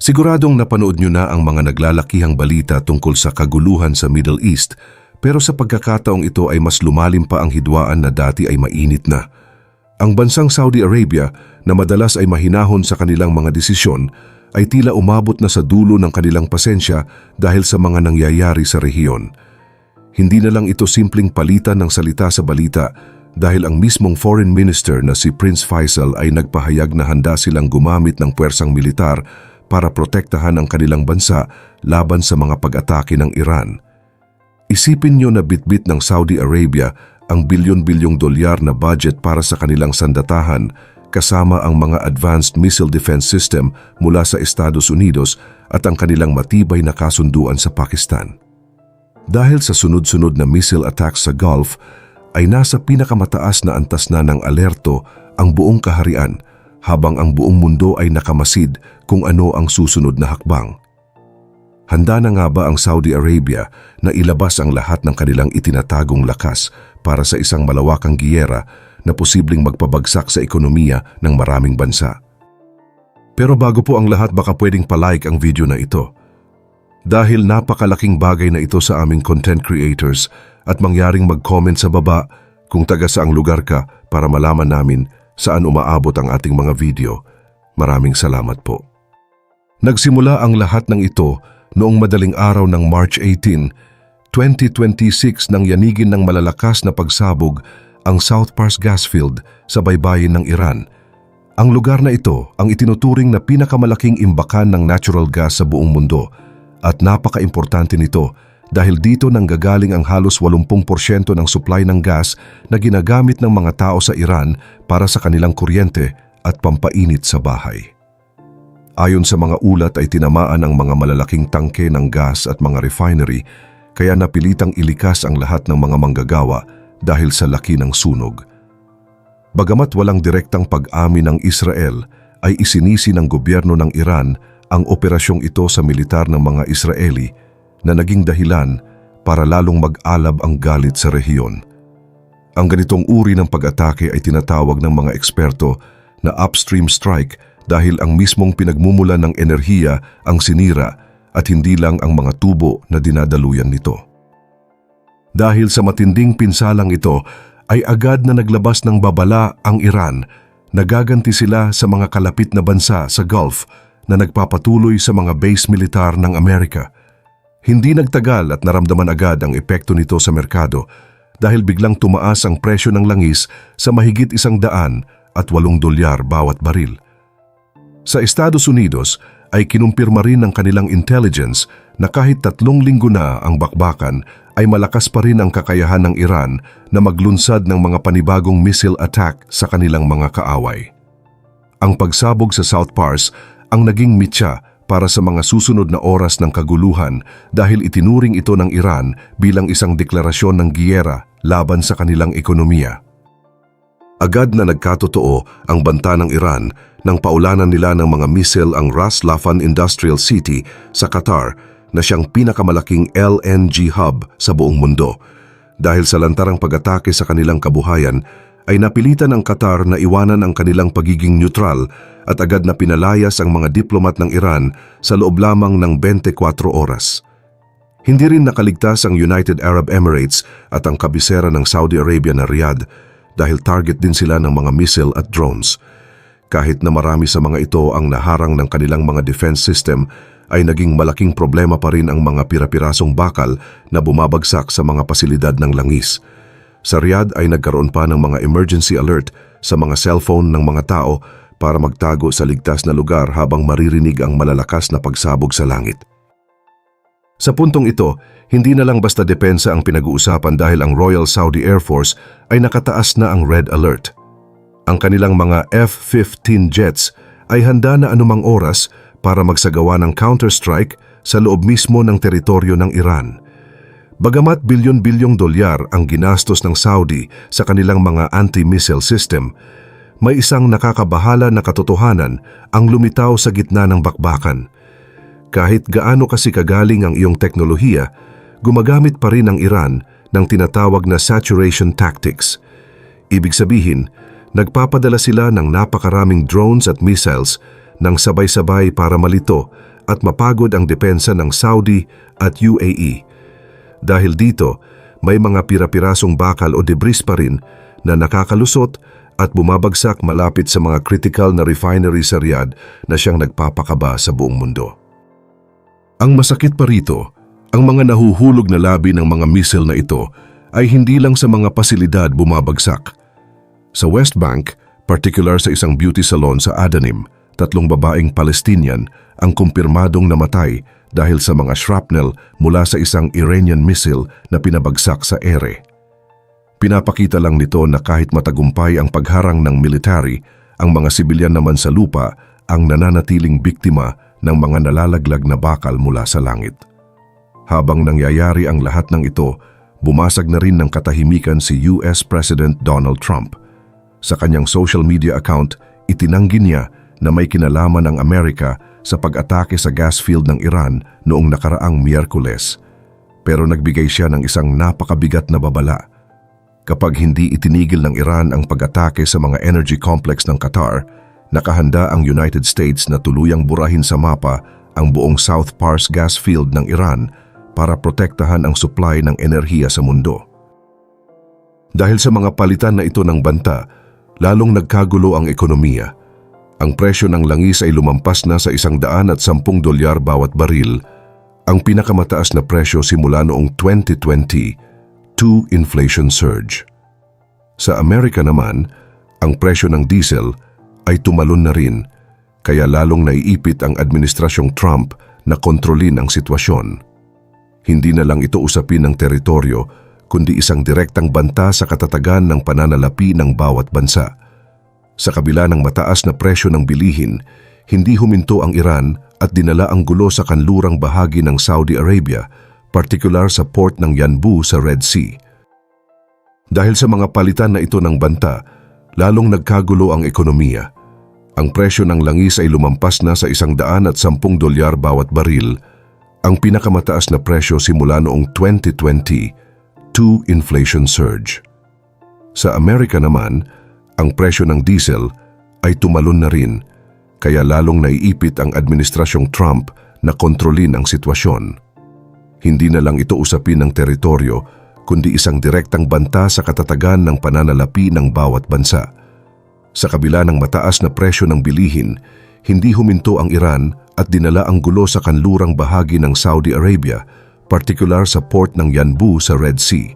Siguradong napanood nyo na ang mga naglalakihang balita tungkol sa kaguluhan sa Middle East, pero sa pagkakataong ito ay mas lumalim pa ang hidwaan na dati ay mainit na. Ang bansang Saudi Arabia, na madalas ay mahinahon sa kanilang mga desisyon, ay tila umabot na sa dulo ng kanilang pasensya dahil sa mga nangyayari sa rehiyon. Hindi na lang ito simpleng palitan ng salita sa balita dahil ang mismong foreign minister na si Prince Faisal ay nagpahayag na handa silang gumamit ng puwersang militar para protektahan ang kanilang bansa laban sa mga pag-atake ng Iran. Isipin nyo na bitbit ng Saudi Arabia ang bilyon-bilyong dolyar na budget para sa kanilang sandatahan kasama ang mga advanced missile defense system mula sa Estados Unidos at ang kanilang matibay na kasunduan sa Pakistan. Dahil sa sunod-sunod na missile attacks sa Gulf, ay nasa pinakamataas na antas na ng alerto ang buong kaharian habang ang buong mundo ay nakamasid kung ano ang susunod na hakbang. Handa na nga ba ang Saudi Arabia na ilabas ang lahat ng kanilang itinatagong lakas para sa isang malawakang giyera na posibleng magpabagsak sa ekonomiya ng maraming bansa? Pero bago po ang lahat, baka pwedeng palike ang video na ito. Dahil napakalaking bagay na ito sa aming content creators at mangyaring mag-comment sa baba kung taga saang lugar ka para malaman namin saan umaabot ang ating mga video. Maraming salamat po. Nagsimula ang lahat ng ito noong madaling araw ng March 18, 2026 nang yanigin ng malalakas na pagsabog ang South Pars gas field sa baybayin ng Iran. Ang lugar na ito ang itinuturing na pinakamalaking imbakan ng natural gas sa buong mundo at napaka-importante nito dahil dito nanggagaling ang halos 80% ng supply ng gas na ginagamit ng mga tao sa Iran para sa kanilang kuryente at pampainit sa bahay. Ayon sa mga ulat ay tinamaan ang mga malalaking tangke ng gas at mga refinery kaya napilitang ilikas ang lahat ng mga manggagawa dahil sa laki ng sunog. Bagamat walang direktang pag-amin ng Israel, ay isinisi ng gobyerno ng Iran ang operasyong ito sa militar ng mga Israeli na naging dahilan para lalong mag-alab ang galit sa rehiyon. Ang ganitong uri ng pag-atake ay tinatawag ng mga eksperto na upstream strike dahil ang mismong pinagmumulan ng enerhiya ang sinira at hindi lang ang mga tubo na dinadaluyan nito. Dahil sa matinding pinsalang ito, ay agad na naglabas ng babala ang Iran na gaganti sila sa mga kalapit na bansa sa Gulf na nagpapatuloy sa mga base militar ng Amerika. Hindi nagtagal at naramdaman agad ang epekto nito sa merkado dahil biglang tumaas ang presyo ng langis sa mahigit $108 bawat baril. Sa Estados Unidos ay kinumpirma rin ng kanilang intelligence na kahit 3 linggo na ang bakbakan ay malakas pa rin ang kakayahan ng Iran na maglunsad ng mga panibagong missile attack sa kanilang mga kaaway. Ang pagsabog sa South Pars ang naging mitya para sa mga susunod na oras ng kaguluhan dahil itinuring ito ng Iran bilang isang deklarasyon ng giyera laban sa kanilang ekonomiya. Agad na nagkatotoo ang banta ng Iran nang paulanan nila ng mga missile ang Ras Laffan Industrial City sa Qatar na siyang pinakamalaking LNG hub sa buong mundo. Dahil sa lantarang pag-atake sa kanilang kabuhayan, ay napilitan ng Qatar na iwanan ang kanilang pagiging neutral at agad na pinalayas ang mga diplomat ng Iran sa loob lamang ng 24 oras. Hindi rin nakaligtas ang United Arab Emirates at ang kabisera ng Saudi Arabia na Riyadh dahil target din sila ng mga missile at drones. Kahit na marami sa mga ito ang naharang ng kanilang mga defense system, ay naging malaking problema pa rin ang mga pirapirasong bakal na bumabagsak sa mga pasilidad ng langis. Sa Riyadh ay nagkaroon pa ng mga emergency alert sa mga cellphone ng mga tao para magtago sa ligtas na lugar habang maririnig ang malalakas na pagsabog sa langit. Sa puntong ito, hindi na lang basta depensa ang pinag-uusapan dahil ang Royal Saudi Air Force ay nakataas na ang Red Alert. Ang kanilang mga F-15 jets ay handa na anumang oras para magsagawa ng counter-strike sa loob mismo ng teritoryo ng Iran. Bagamat bilyon-bilyong dolyar ang ginastos ng Saudi sa kanilang mga anti-missile system, may isang nakakabahala na katotohanan ang lumitaw sa gitna ng bakbakan. Kahit gaano kasi kagaling ang iyong teknolohiya, gumagamit pa rin ang Iran ng tinatawag na saturation tactics. Ibig sabihin, nagpapadala sila ng napakaraming drones at missiles nang sabay-sabay para malito at mapagod ang depensa ng Saudi at UAE. Dahil dito, may mga pira-pirasong bakal o debris pa rin na nakakalusot at bumabagsak malapit sa mga critical na refinery sa Riyadh na siyang nagpapakaba sa buong mundo. Ang masakit pa rito, ang mga nahuhulog na labi ng mga missile na ito ay hindi lang sa mga pasilidad bumabagsak. Sa West Bank, particular sa isang beauty salon sa Adanim, 3 babaeng Palestinian ang kumpirmadong namatay dahil sa mga shrapnel mula sa isang Iranian missile na pinabagsak sa ere. Pinapakita lang nito na kahit matagumpay ang pagharang ng military, ang mga sibilyan naman sa lupa ang nananatiling biktima ng mga nalalaglag na bakal mula sa langit. Habang nangyayari ang lahat ng ito, bumasag na rin ng katahimikan si US President Donald Trump. Sa kanyang social media account, itinanggi niya na may kinalaman ang Amerika sa pag-atake sa gas field ng Iran noong nakaraang Miyerkules. Pero nagbigay siya ng isang napakabigat na babala. Kapag hindi itinigil ng Iran ang pag-atake sa mga energy complex ng Qatar, nakahanda ang United States na tuluyang burahin sa mapa ang buong South Pars gas field ng Iran para protektahan ang supply ng enerhiya sa mundo. Dahil sa mga palitan na ito ng banta, lalong nagkagulo ang ekonomiya. Ang presyo ng langis ay lumampas na sa $110 bawat baril, ang pinakamataas na presyo simula noong 2020 to inflation surge. Sa Amerika naman, ang presyo ng diesel ay tumalon na rin, kaya lalong naiipit ang administrasyong Trump na kontrolin ang sitwasyon. Hindi na lang ito usapin ng teritoryo, kundi isang direktang banta sa katatagan ng pananalapi ng bawat bansa. Sa kabila ng mataas na presyo ng bilihin, hindi huminto ang Iran at dinala ang gulo sa kanlurang bahagi ng Saudi Arabia, partikular sa port ng Yanbu sa Red Sea. Dahil sa mga palitan na ito ng banta, lalong nagkagulo ang ekonomiya. Ang presyo ng langis ay lumampas na sa $110 bawat baril, ang pinakamataas na presyo simula noong 2020 to inflation surge. Sa Amerika naman, ang presyo ng diesel ay tumalon na rin, kaya lalong naiipit ang administrasyong Trump na kontrolin ang sitwasyon. Hindi na lang ito usapin ng teritoryo, kundi isang direktang banta sa katatagan ng pananalapi ng bawat bansa. Sa kabila ng mataas na presyo ng bilihin, hindi huminto ang Iran at dinala ang gulo sa kanlurang bahagi ng Saudi Arabia, partikular sa port ng Yanbu sa Red Sea.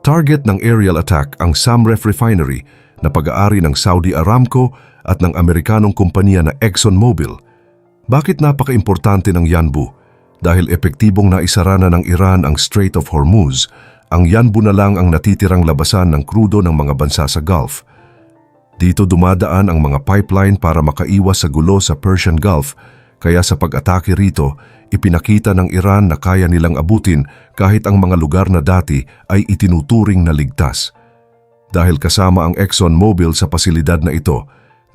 Target ng aerial attack ang Samref Refinery na pag-aari ng Saudi Aramco at ng Amerikanong kumpanya na ExxonMobil. Bakit napaka-importante ng Yanbu? Dahil epektibong naisara na ng Iran ang Strait of Hormuz, ang Yanbu na lang ang natitirang labasan ng krudo ng mga bansa sa Gulf. Dito dumadaan ang mga pipeline para makaiwas sa gulo sa Persian Gulf, kaya sa pag-atake rito, ipinakita ng Iran na kaya nilang abutin kahit ang mga lugar na dati ay itinuturing na ligtas. Dahil kasama ang ExxonMobil sa pasilidad na ito,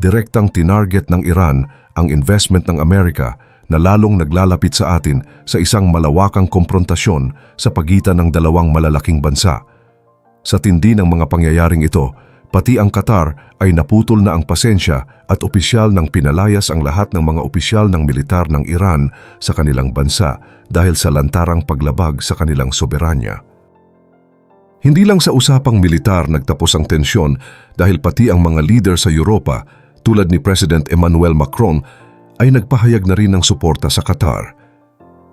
direktang tinarget ng Iran ang investment ng Amerika na lalong naglalapit sa atin sa isang malawakang komprontasyon sa pagitan ng dalawang malalaking bansa. Sa tindi ng mga pangyayaring ito, pati ang Qatar ay naputol na ang pasensya at opisyal ng pinalayas ang lahat ng mga opisyal ng militar ng Iran sa kanilang bansa dahil sa lantarang paglabag sa kanilang soberanya. Hindi lang sa usapang militar nagtapos ang tensyon dahil pati ang mga leader sa Europa tulad ni President Emmanuel Macron ay nagpahayag na rin ng suporta sa Qatar.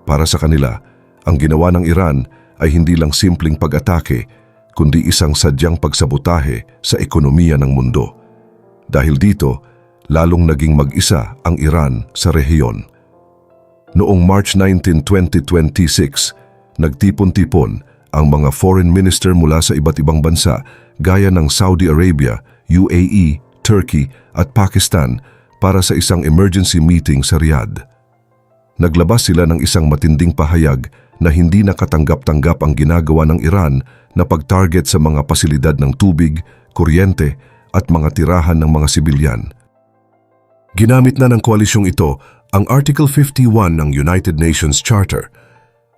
Para sa kanila, ang ginawa ng Iran ay hindi lang simpleng pag-atake, kundi isang sadyang pagsabotahe sa ekonomiya ng mundo. Dahil dito, lalong naging mag-isa ang Iran sa rehiyon. Noong March 19, 2026, nagtipon-tipon ang mga foreign minister mula sa iba't ibang bansa gaya ng Saudi Arabia, UAE, Turkey at Pakistan para sa isang emergency meeting sa Riyadh. Naglabas sila ng isang matinding pahayag na hindi nakatanggap-tanggap ang ginagawa ng Iran na pag-target sa mga pasilidad ng tubig, kuryente at mga tirahan ng mga sibilyan. Ginamit na ng koalisyong ito ang Article 51 ng United Nations Charter.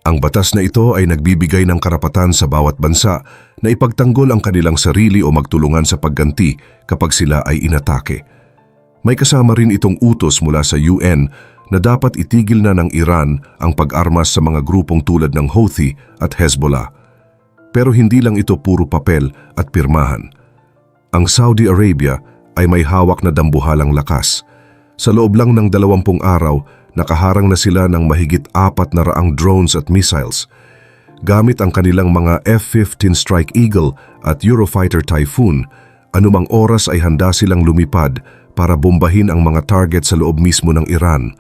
Ang batas na ito ay nagbibigay ng karapatan sa bawat bansa na ipagtanggol ang kanilang sarili o magtulungan sa pagganti kapag sila ay inatake. May kasama rin itong utos mula sa UN na dapat itigil na ng Iran ang pag-armas sa mga grupong tulad ng Houthi at Hezbollah. Pero hindi lang ito puro papel at pirmahan. Ang Saudi Arabia ay may hawak na dambuhalang lakas. Sa loob lang ng 20 araw, nakaharang na sila ng mahigit 400 drones at missiles. Gamit ang kanilang mga F-15 Strike Eagle at Eurofighter Typhoon, anumang oras ay handa silang lumipad para bombahin ang mga target sa loob mismo ng Iran.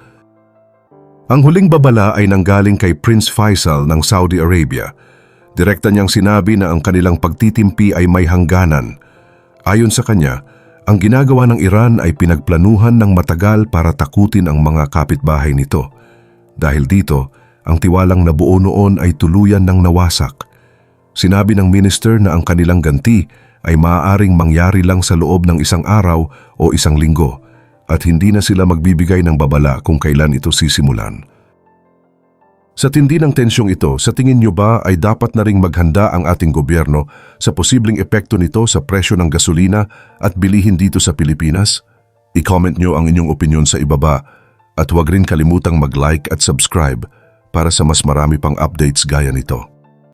Ang huling babala ay nanggaling kay Prince Faisal ng Saudi Arabia. Direkta niyang sinabi na ang kanilang pagtitimpi ay may hangganan. Ayon sa kanya, ang ginagawa ng Iran ay pinagplanuhan ng matagal para takutin ang mga kapitbahay nito. Dahil dito, ang tiwalang nabuo noon ay tuluyan ng nawasak. Sinabi ng minister na ang kanilang ganti ay maaaring mangyari lang sa loob ng 1 araw o 1 linggo at hindi na sila magbibigay ng babala kung kailan ito sisimulan. Sa tindi ng tensyong ito, sa tingin niyo ba ay dapat na ring maghanda ang ating gobyerno sa posibleng epekto nito sa presyo ng gasolina at bilihin dito sa Pilipinas? I-comment niyo ang inyong opinyon sa ibaba at huwag rin kalimutang mag-like at subscribe para sa mas marami pang updates gaya nito.